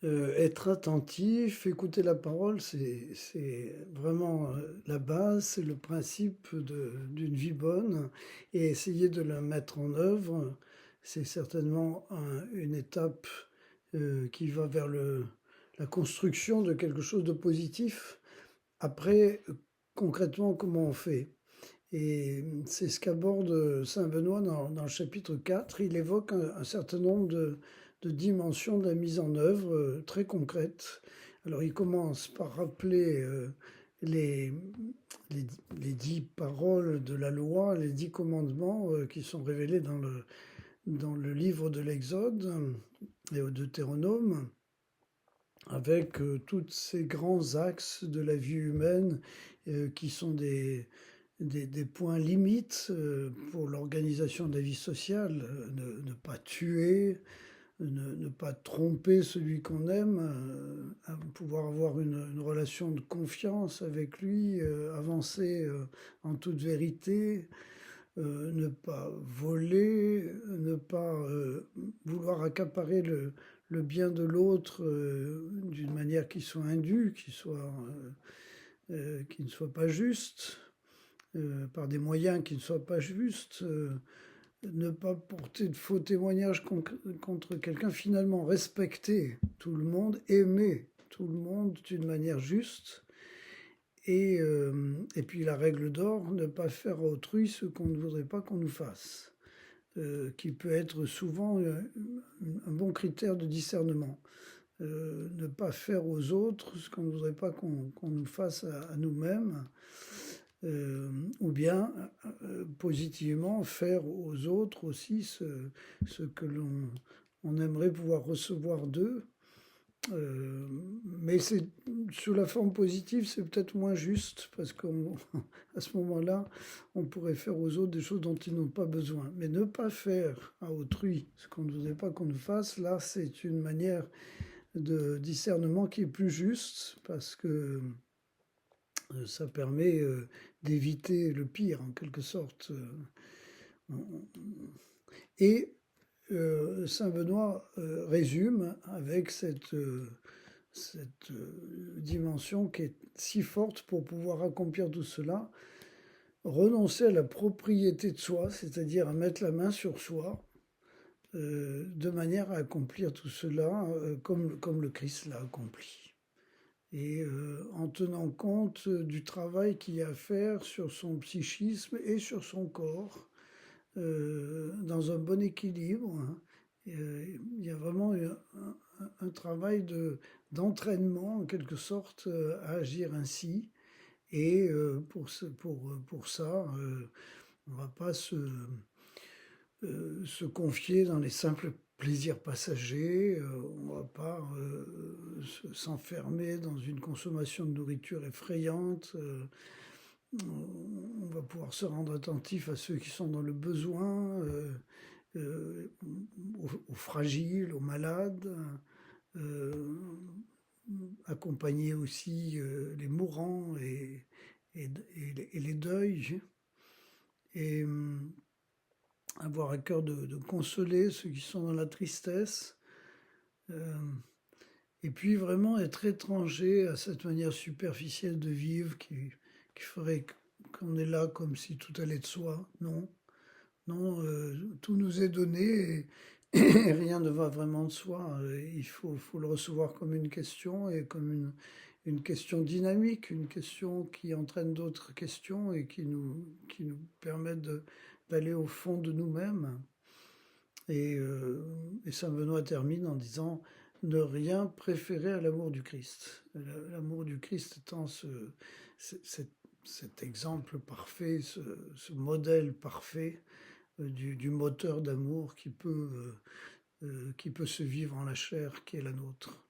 Être attentif, écouter la parole, c'est vraiment la base, c'est le principe d'une vie bonne et essayer de la mettre en œuvre, c'est certainement une étape qui va vers la construction de quelque chose de positif. Après, concrètement, comment on fait? Et c'est ce qu'aborde Saint Benoît dans le chapitre 4. Il évoque un certain nombre de dimensions de la mise en œuvre très concrètes. Alors il commence par rappeler les, les, les 10 paroles de la loi, les 10 commandements qui sont révélés dans le livre de l'Exode et au Deutéronome, avec tous ces grands axes de la vie humaine qui sont des points limites pour l'organisation de la vie sociale, ne pas tuer, ne pas tromper celui qu'on aime, pouvoir avoir une relation de confiance avec lui, avancer en toute vérité, ne pas voler, ne pas vouloir accaparer le bien de l'autre d'une manière qui soit indue, qui ne soit pas juste, par des moyens qui ne soient pas justes, ne pas porter de faux témoignages contre quelqu'un, finalement respecter tout le monde, aimer tout le monde d'une manière juste, et puis la règle d'or, ne pas faire à autrui ce qu'on ne voudrait pas qu'on nous fasse, qui peut être souvent un bon critère de discernement. Ne pas faire aux autres ce qu'on ne voudrait pas qu'on nous fasse à nous-mêmes, ou bien positivement faire aux autres aussi ce que on aimerait pouvoir recevoir d'eux. Mais c'est sous la forme positive, c'est peut-être moins juste parce qu'à ce moment-là, on pourrait faire aux autres des choses dont ils n'ont pas besoin. Mais ne pas faire à autrui ce qu'on ne voudrait pas qu'on nous fasse, là, c'est une manière de discernement qui est plus juste parce que ça permet d'éviter le pire en quelque sorte. Et Saint Benoît résume avec cette dimension qui est si forte pour pouvoir accomplir tout cela, renoncer à la propriété de soi, c'est-à-dire à mettre la main sur soi, de manière à accomplir tout cela comme le Christ l'a accompli. Et en tenant compte du travail qu'il y a à faire sur son psychisme et sur son corps, dans un bon équilibre, hein. Il y a vraiment un travail d'entraînement, en quelque sorte, à agir ainsi. Et pour ça, on ne va pas se confier dans les simples plaisirs passagers, on ne va pas s'enfermer dans une consommation de nourriture effrayante, on va pouvoir se rendre attentif à ceux qui sont dans le besoin, aux fragiles, aux malades, euh, accompagner aussi les mourants et les deuils, et avoir à cœur de consoler ceux qui sont dans la tristesse, euh, et puis vraiment être étranger à cette manière superficielle de vivre qui ferait qu'on est là comme si tout allait de soi. Non, non, tout nous est donné et rien ne va vraiment de soi. Il faut le recevoir comme une question et comme une question dynamique, une question qui entraîne d'autres questions et qui nous permet d'aller au fond de nous-mêmes. Et Saint Benoît termine en disant ne rien préférer à l'amour du Christ. L'amour du Christ étant cet exemple parfait, ce modèle parfait du moteur d'amour qui peut se vivre en la chair qui est la nôtre.